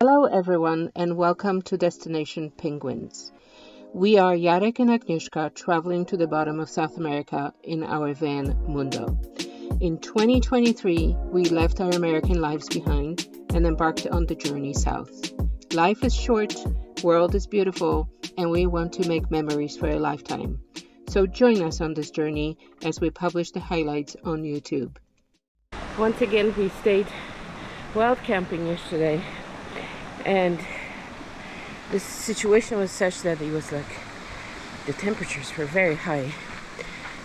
Hello everyone and welcome to Destination Penguins. We are Jarek and Agnieszka traveling to the bottom of South America in our van Mundo. In 2023, we left our American lives behind and embarked on the journey south. Life is short, world is beautiful, and we want to make memories for a lifetime. So join us on this journey as we publish the highlights on YouTube. Once again, we stayed wild camping yesterday. And the situation was such that it was like the temperatures were very high,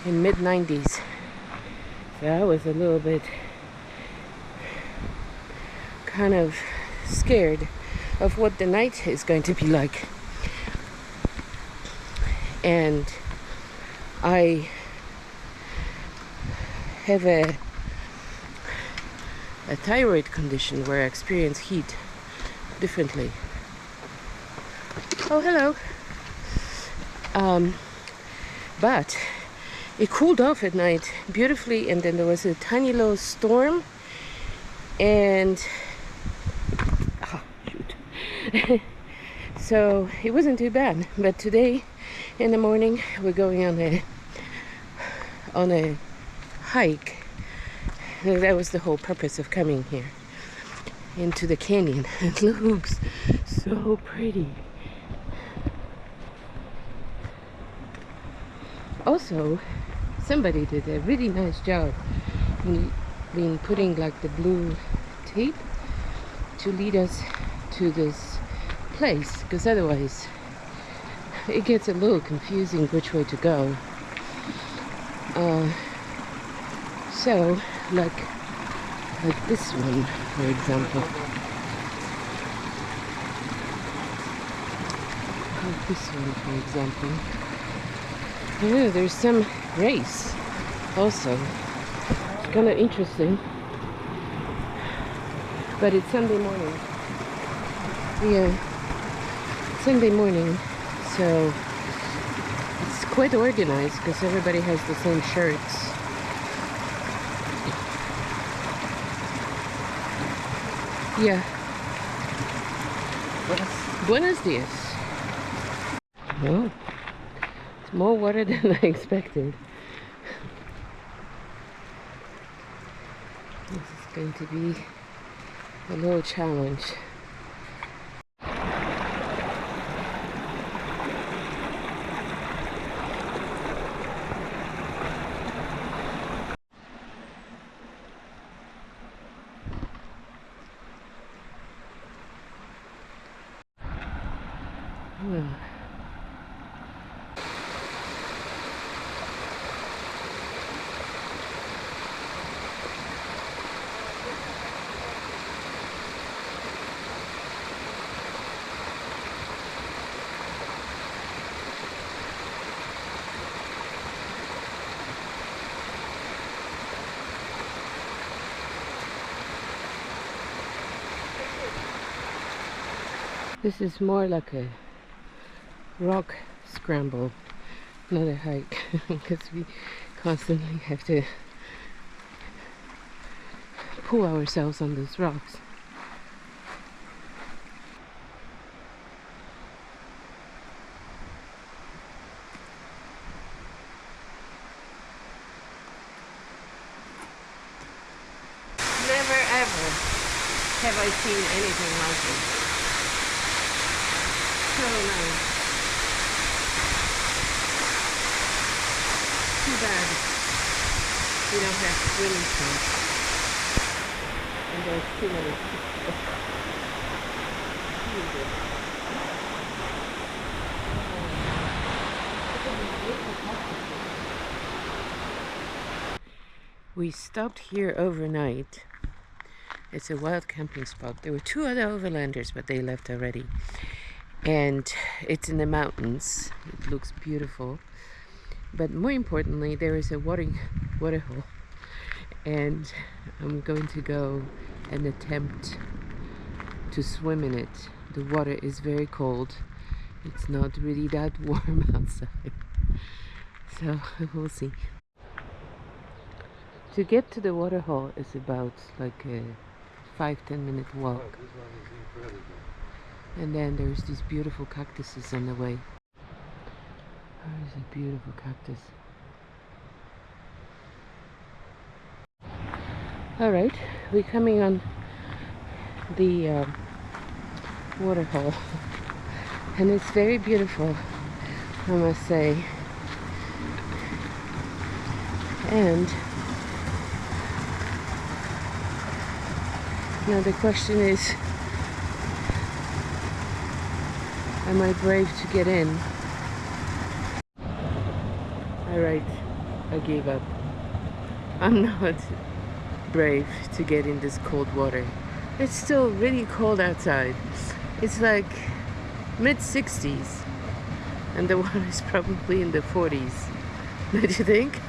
in mid-90s. So I was a little bit kind of scared of what the night is going to be like. And I have a thyroid condition where I experience heat differently. Oh, hello. But it cooled off at night beautifully, and then there was a tiny little storm, and shoot. So it wasn't too bad. But today in the morning we're going on a hike. That was the whole purpose of coming here into the canyon. It looks so pretty. Also, somebody did a really nice job in putting like the blue tape to lead us to this place, because otherwise it gets a little confusing which way to go. So like this one, for example. Like this one, for example. Oh, there's some race also. It's kind of interesting. But it's Sunday morning. Yeah, Sunday morning. So it's quite organized because everybody has the same shirts. Yeah. Buenos dias. Oh, it's more water than I expected. This is going to be a little challenge. This is more like a rock scramble, not a hike, because we constantly have to pull ourselves on those rocks. Never ever have I seen anything like this. So nice. Too bad we don't have swimming pools. And there's too many people. We stopped here overnight. It's a wild camping spot. There were two other overlanders, but they left already. And it's in the mountains. It looks beautiful. But more importantly, there is a water hole. And I'm going to go and attempt to swim in it. The water is very cold. It's not really that warm outside. So we'll see. To get to the water hole is about like a 5-10 minute walk. Oh, this one is incredible. And then there's these beautiful cactuses on the way. There's a beautiful cactus. Alright, we're coming on the waterfall. And it's very beautiful, I must say. And now the question is, am I brave to get in? Alright, I gave up. I'm not brave to get in this cold water. It's still really cold outside. It's like mid-60s and the water is probably in the 40s. Don't you think?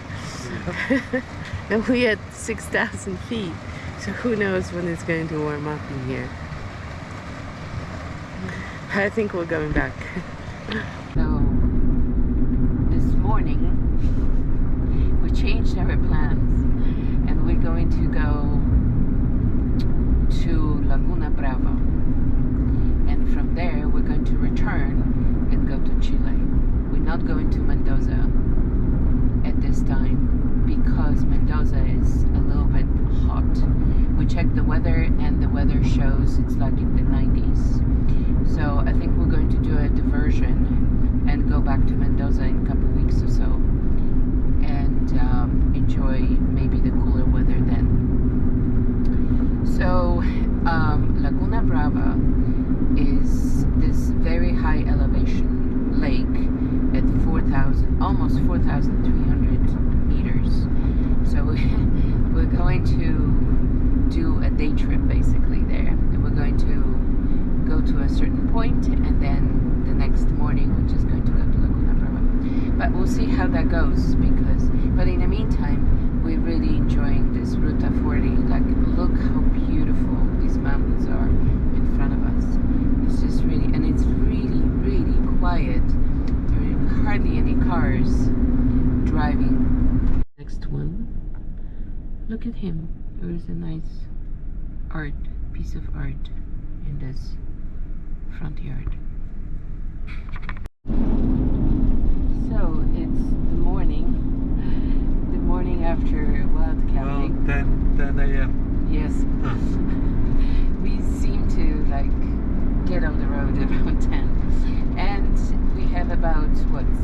Yeah. And we're at 6,000 feet, so who knows when it's going to warm up in here. I think we're going back. So this morning we changed our plans and we're going to go to Laguna Brava, and from there we're going to return and go to Chile. We're not going to Mendoza at this time because Mendoza is a little bit hot. We checked the weather and the weather shows it's like in the 90s. So I think we're going to do a diversion and go back to Mendoza in a couple weeks or so and enjoy maybe the cooler weather then. So Laguna Brava is this very high elevation lake at 4,000, almost 4,300 meters. So we're going to do a day trip basically there. And we're going to go to a certain point and then the next morning we're just going to go to Laguna Brava. But we'll see how that goes but in the meantime we're really enjoying this Ruta 40. Like, look how beautiful these mountains are in front of us. It's just really, and it's really, really quiet. There are hardly any cars driving. Next one. Look at him. There is a nice piece of art in this front yard. So it's the morning after wild camping. Well, 10 a.m. Yes. We seem to like get on the road around 10, and we have about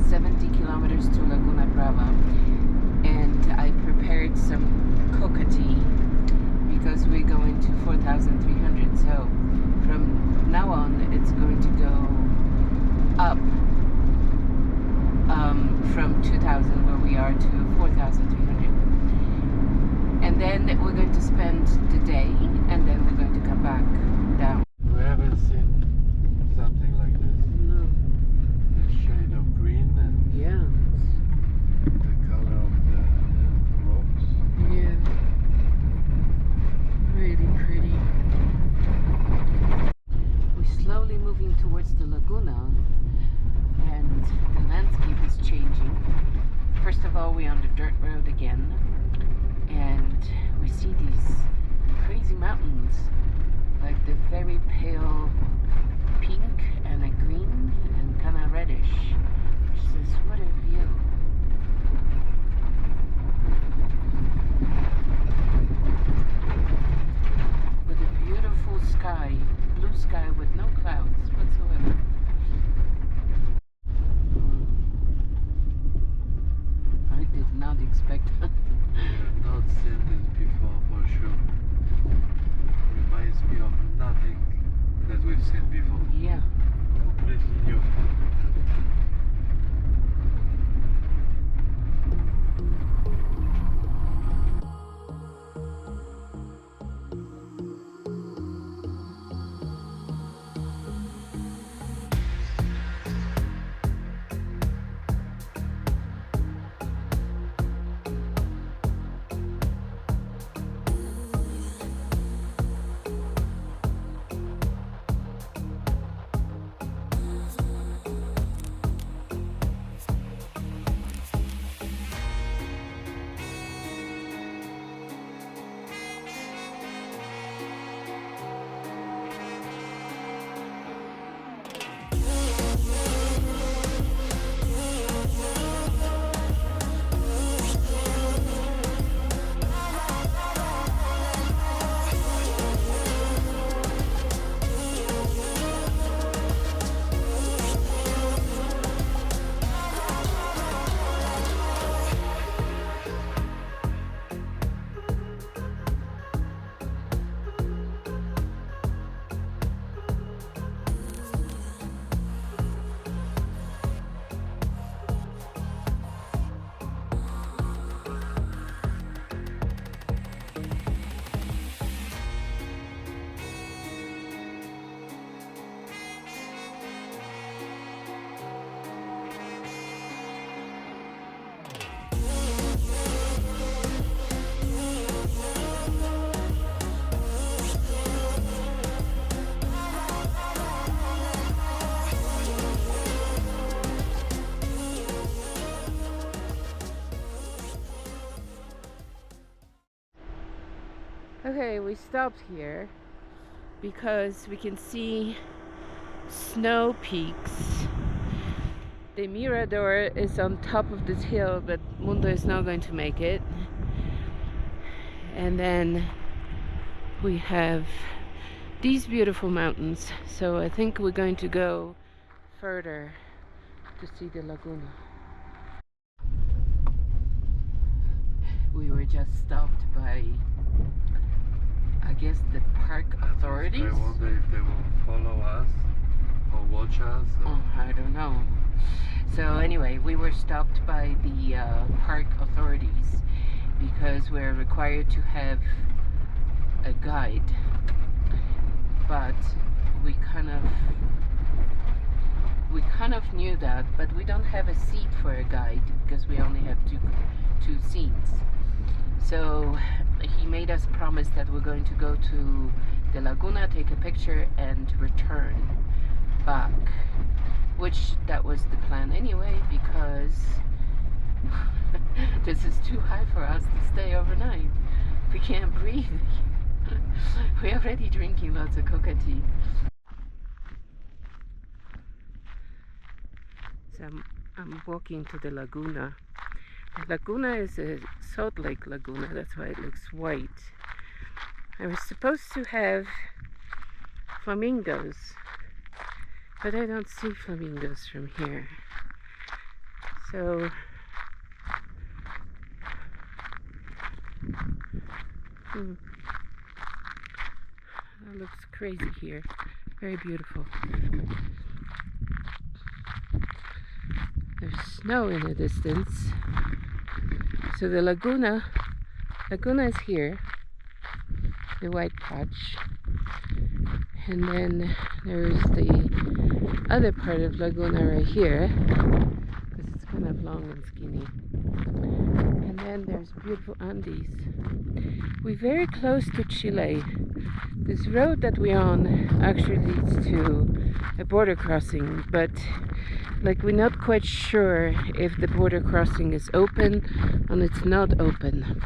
70 kilometers to Laguna Brava, and I prepared some coca tea because we're going to 4,300. So from now on it's going to go up from 2,000 where we are to 4,300, and then we're going to spend the day and then we're going to come back down. We haven't seen something like this. No. The shade of green and Yeah. the color of the rocks. Yeah. Really pretty. We're slowly moving towards the laguna and the landscape is changing. First of all, we're on the dirt road again and we see these crazy mountains, like the very pale pink and a green and kind of reddish. It's just, what a view. With a beautiful sky, blue sky with no clouds whatsoever. I did not expect that. We have not seen this before for sure. Reminds me of nothing that we've seen before. Yeah. Completely new. Okay, we stopped here because we can see snow peaks. The Mirador is on top of this hill, but Mundo is not going to make it. And then we have these beautiful mountains. So I think we're going to go further to see the Laguna. We were just stopped by, I guess, the park authorities. I wonder if they will follow us or watch us. Oh, I don't know. So anyway, we were stopped by the park authorities because we're required to have a guide. But we kind of knew that, but we don't have a seat for a guide because we only have two seats. So he made us promise that we're going to go to the Laguna, take a picture, and return back. Which that was the plan anyway, because this is too high for us to stay overnight. We can't breathe. We're already drinking lots of coca tea. So I'm walking to the Laguna. The Laguna is a salt lake Laguna, that's why it looks white. I was supposed to have flamingos, but I don't see flamingos from here. So that looks crazy here. Very beautiful. There's snow in the distance. So the Laguna is here, the white patch. And then there's the other part of Laguna right here, because it's kind of long and skinny. And then there's beautiful Andes. We're very close to Chile. This road that we're on actually leads to a border crossing, but we're not quite sure if the border crossing is open or it's not open.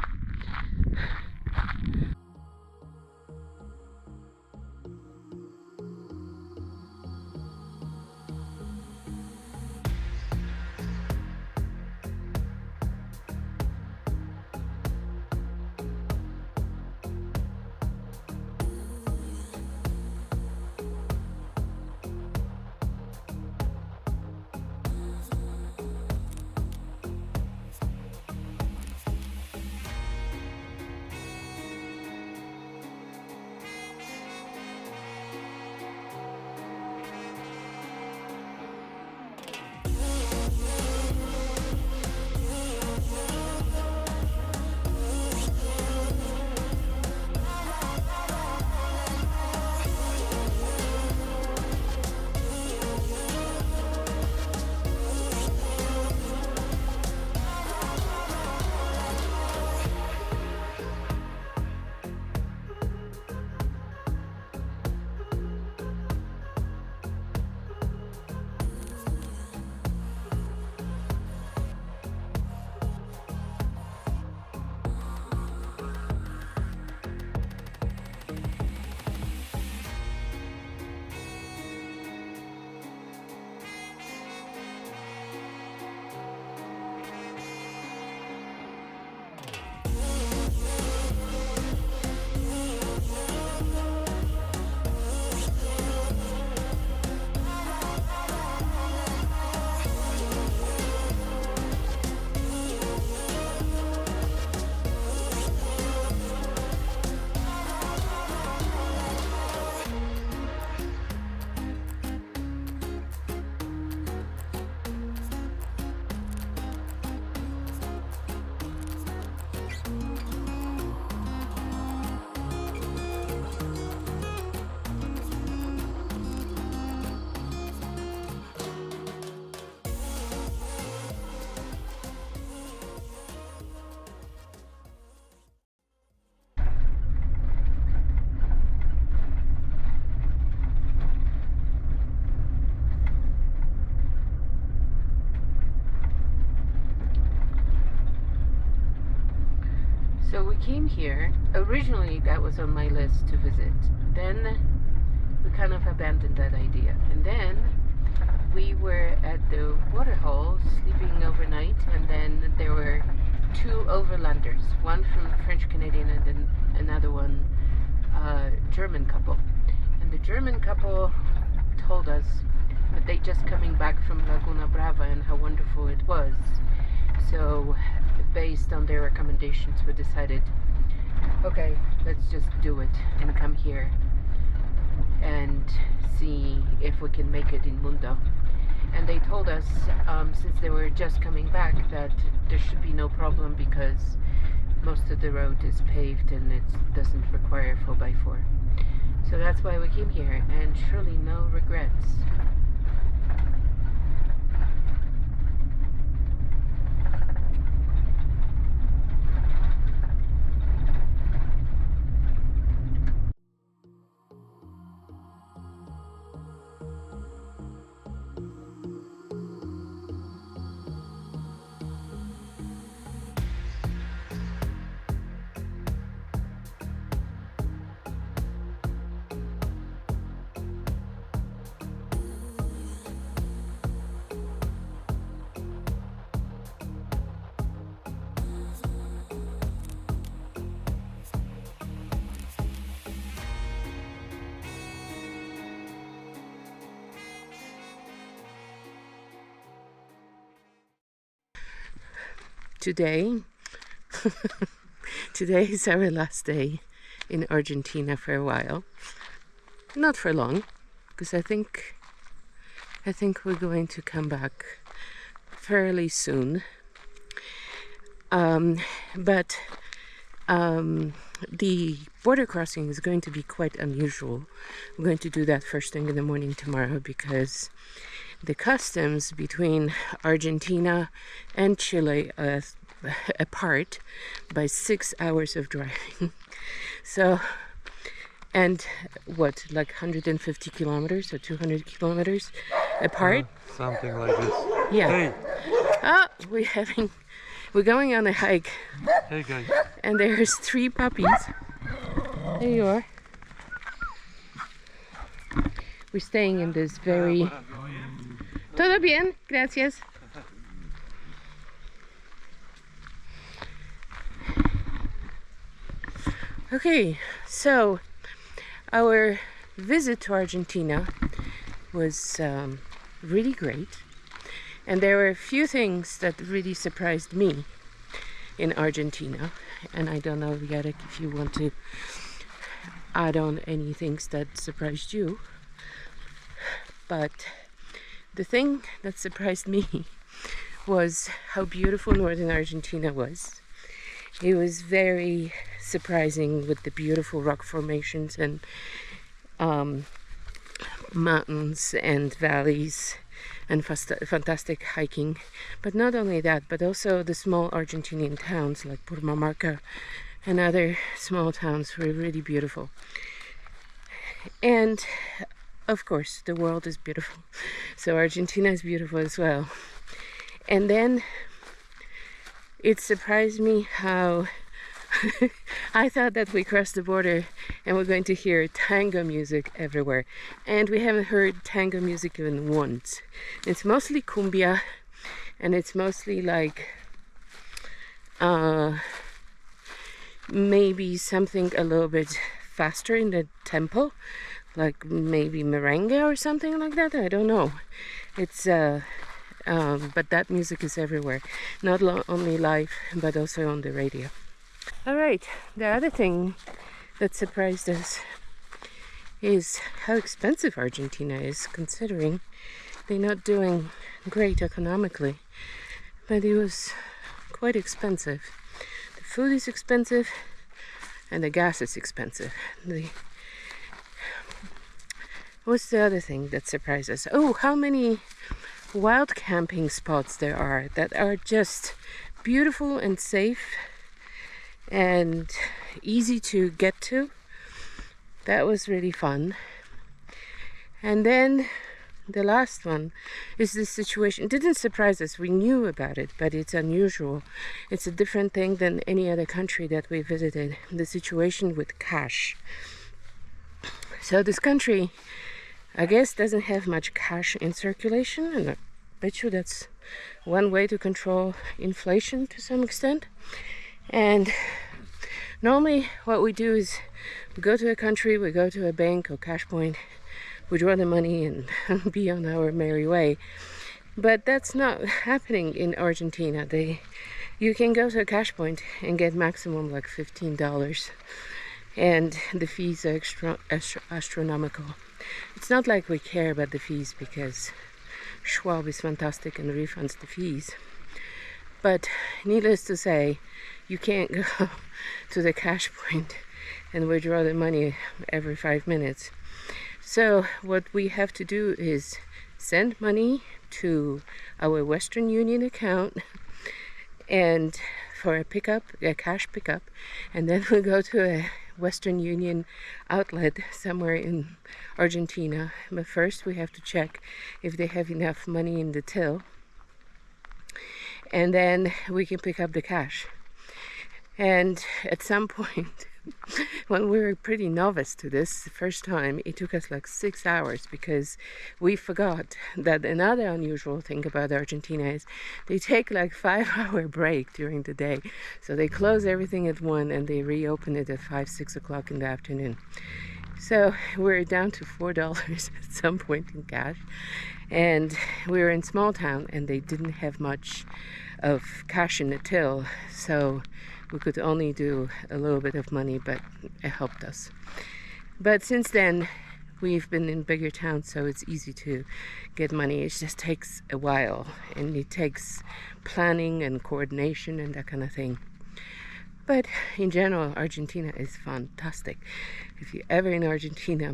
we came here. Originally, that was on my list to visit. Then we kind of abandoned that idea. And then we were at the waterhole sleeping overnight, and then there were two overlanders, one from French Canadian and then another one German couple. And the German couple told us that they just coming back from Laguna Brava and how wonderful it was. So based on their recommendations, we decided, okay, let's just do it and come here and see if we can make it in Mundo. And they told us, since they were just coming back, that there should be no problem because most of the road is paved and it doesn't require 4x4. So that's why we came here, and surely no regrets. Today is our last day in Argentina for a while. Not for long, because I think we're going to come back fairly soon. But the border crossing is going to be quite unusual. We're going to do that first thing in the morning tomorrow because the customs between Argentina and Chile are apart by 6 hours of driving. So, and what, like 150 kilometers or 200 kilometers apart? Something like this. Yeah. Hey! Oh, we're going on a hike. Hey guys. And there's 3 puppies. There you are. We're staying in this very... Todo bien, gracias. Okay, so our visit to Argentina was really great. And there were a few things that really surprised me in Argentina. And I don't know, Yarek, if you want to add on any things that surprised you. But the thing that surprised me was how beautiful Northern Argentina was. It was very surprising with the beautiful rock formations and mountains and valleys and fantastic hiking. But not only that, but also the small Argentinian towns like Purmamarca and other small towns were really beautiful. And of course, the world is beautiful. So Argentina is beautiful as well. And then it surprised me how I thought that we crossed the border and we're going to hear tango music everywhere. And we haven't heard tango music even once. It's mostly cumbia, and it's mostly like maybe something a little bit faster in the tempo, like maybe merengue or something like that. I don't know. It's but that music is everywhere, not only live but also on the radio. All right, the other thing that surprised us is how expensive Argentina is, considering they're not doing great economically, but it was quite expensive. The food is expensive and the gas is expensive. What's the other thing that surprised us? Oh, how many wild camping spots there are that are just beautiful and safe and easy to get to. That was really fun. And then the last one is this situation. It didn't surprise us. We knew about it, but it's unusual. It's a different thing than any other country that we visited. The situation with cash. So this country, I guess, doesn't have much cash in circulation, and I bet you that's one way to control inflation to some extent. And normally what we do is we go to a country, we go to a bank or cash point, we draw the money and be on our merry way. But that's not happening in Argentina. You can go to a cash point and get maximum like $15, and the fees are astronomical. It's not like we care about the fees because Schwab is fantastic and refunds the fees. But needless to say, you can't go to the cash point and withdraw the money every 5 minutes. So what we have to do is send money to our Western Union account and for a cash pickup, and then we go to a Western Union outlet somewhere in Argentina. But first we have to check if they have enough money in the till, and then we can pick up the cash. And at some point, when we were pretty novice to this the first time, it took us like 6 hours because we forgot that another unusual thing about Argentina is they take like 5-hour break during the day. So they close everything at 1 and they reopen it at 5, 6 o'clock in the afternoon. So we're down to $4 at some point in cash. And we were in small town and they didn't have much of cash in the till. So we could only do a little bit of money, but it helped us. But since then, we've been in bigger towns, so it's easy to get money. It just takes a while, and it takes planning and coordination and that kind of thing. But in general, Argentina is fantastic. If you're ever in Argentina,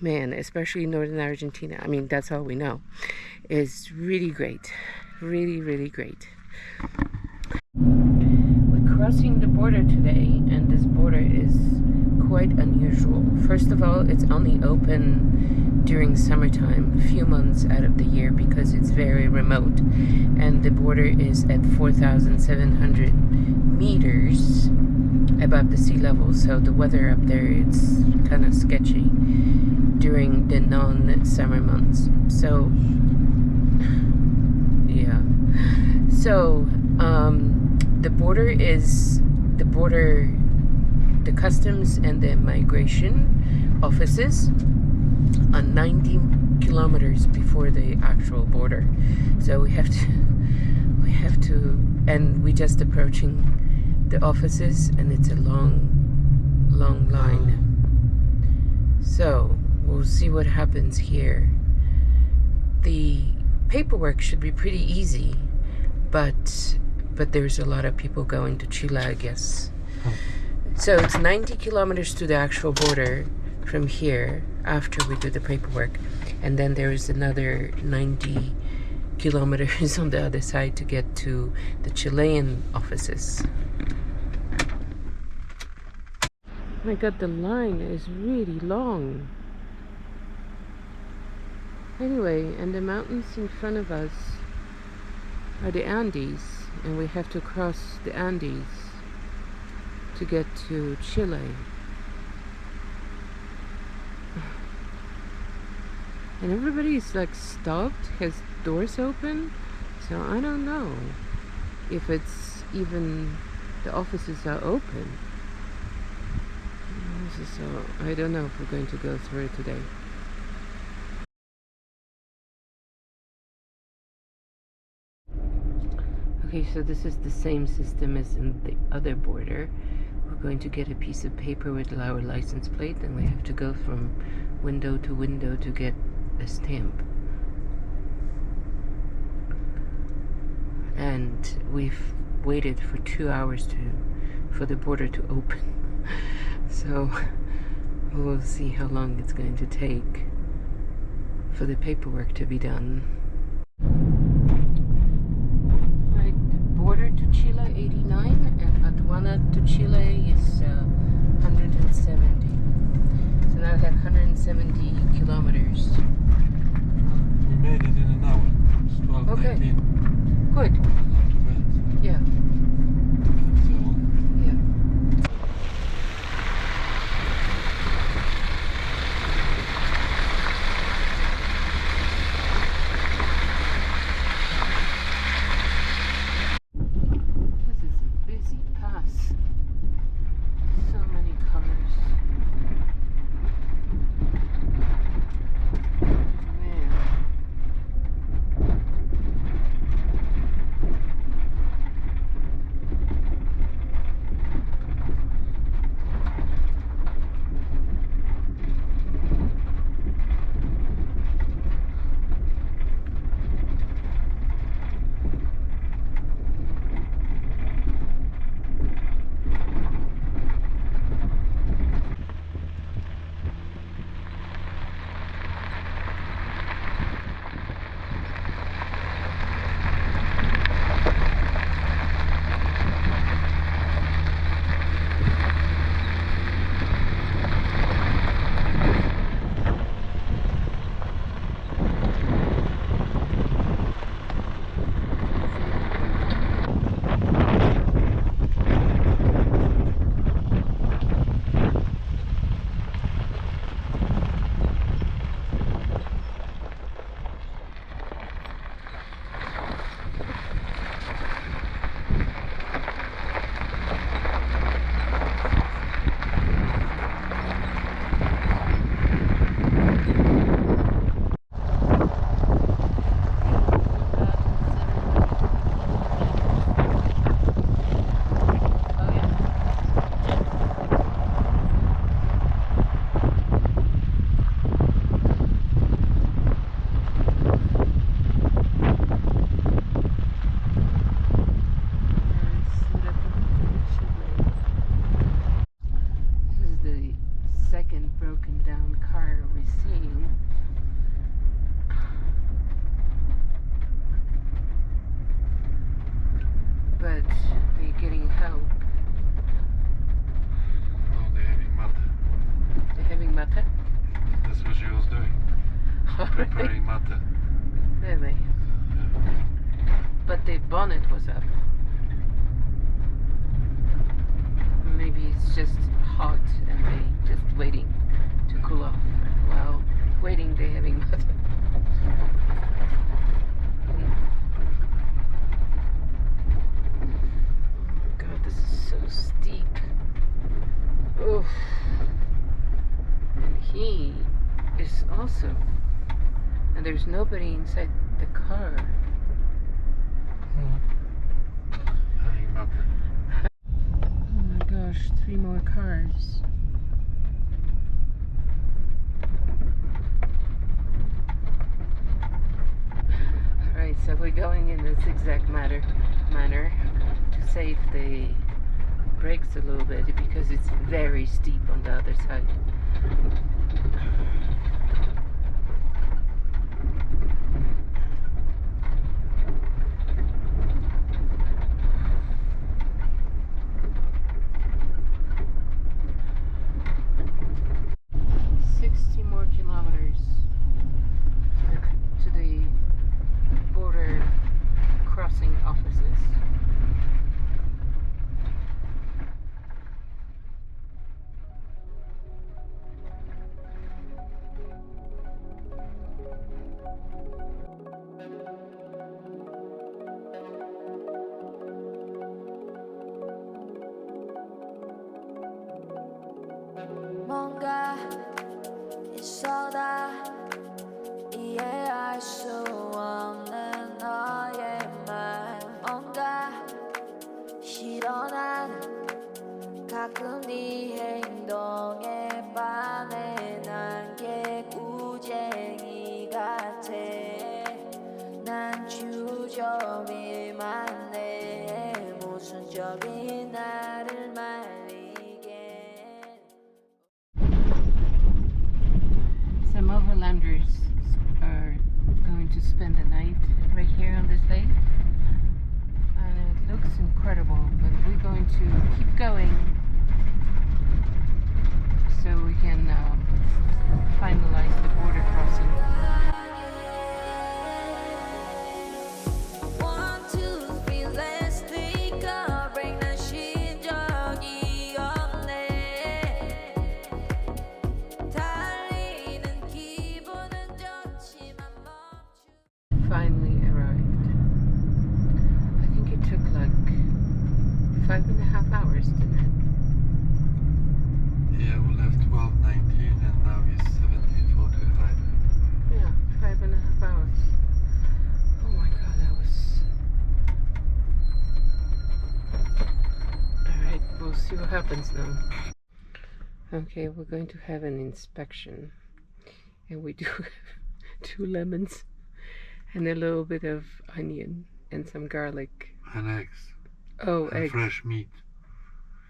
man, especially Northern Argentina, I mean, that's all we know, is really great. Really, really great. Crossing the border today, and this border is quite unusual. First of all, it's only open during summertime, a few months out of the year, because it's very remote, and the border is at 4,700 meters above the sea level, so the weather up there, it's kind of sketchy during the non-summer months. So yeah, so the customs and the migration offices are 90 kilometers before the actual border. So we have to, and we're just approaching the offices, and it's a long line. So we'll see what happens here. The paperwork should be pretty easy, but there's a lot of people going to Chile, I guess. So it's 90 kilometers to the actual border from here after we do the paperwork. And then there is another 90 kilometers on the other side to get to the Chilean offices. Oh my God, the line is really long. Anyway, and the mountains in front of us are the Andes, and we have to cross the Andes to get to Chile. And everybody is like stopped, has doors open, so I don't know if it's even the offices are open. So I don't know if we're going to go through it today. Okay, so this is the same system as in the other border. We're going to get a piece of paper with our license plate, and we have to go from window to window to get a stamp. And we've waited for 2 hours for the border to open. So we'll see how long it's going to take for the paperwork to be done. Border to Chile 89, and Aduana to Chile is 170. So now I have 170 kilometers. We made it in an hour. It's 12:19. Okay. Good. Not too bad. Yeah. So, Yeah. This is a busy pass. So many cars. Man. This is the second broken down car we're seeing. But they're getting help. no, they're having mate. They're having mate? That's what she was doing. Preparing mate. Really? But the bonnet was up. Maybe it's just hot and they just waiting to cool off. While waiting, they're having mate. God, this is so steep. Oof. And he is also. And there's nobody inside the car. Having mate. Oh my gosh, 3 more cars. Alright, so we're going in a zigzag manner to save the brakes a little bit because it's very steep on the other side. More kilometers to the border crossing offices. 뭔가 있어다 이해할 수 없는 너의 말 뭔가 싫어 난 가끔 네 행동에 반해 난 개구쟁이 같아 난 주저리만 해 모순적인 나를 말리게. Some overlanders are going to spend the night right here on this lake, and it looks incredible, but we're going to keep going so we can finalize the border crossing. happens now. Okay, we're going to have an inspection, and we do have 2 lemons and a little bit of onion and some garlic. And eggs. Oh, And eggs. fresh meat.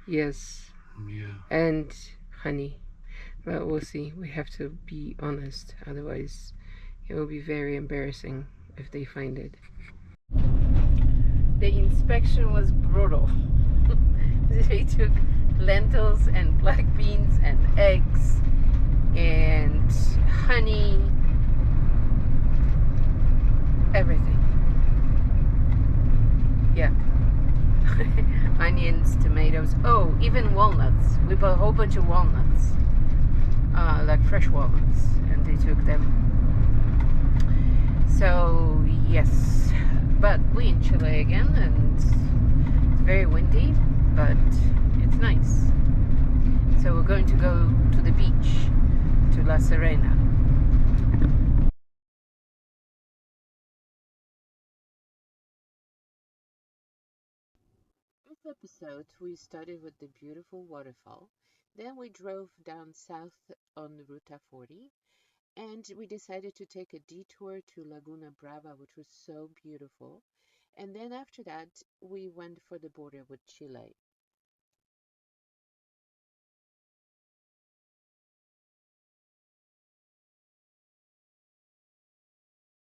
Yes. Yeah. And honey. But we'll see. We have to be honest, otherwise it will be very embarrassing if they find it. The inspection was brutal. They took lentils and black beans and eggs and honey, everything. Yeah. Onions, tomatoes, oh, even walnuts. We bought a whole bunch of walnuts, like fresh walnuts, and they took them. So yes, but we in Chile again, and it's very windy, but it's nice. So we're going to go to the beach, to La Serena. This episode we started with the beautiful waterfall, then we drove down south on Ruta 40, and we decided to take a detour to Laguna Brava, which was so beautiful. And then after that, we went for the border with Chile.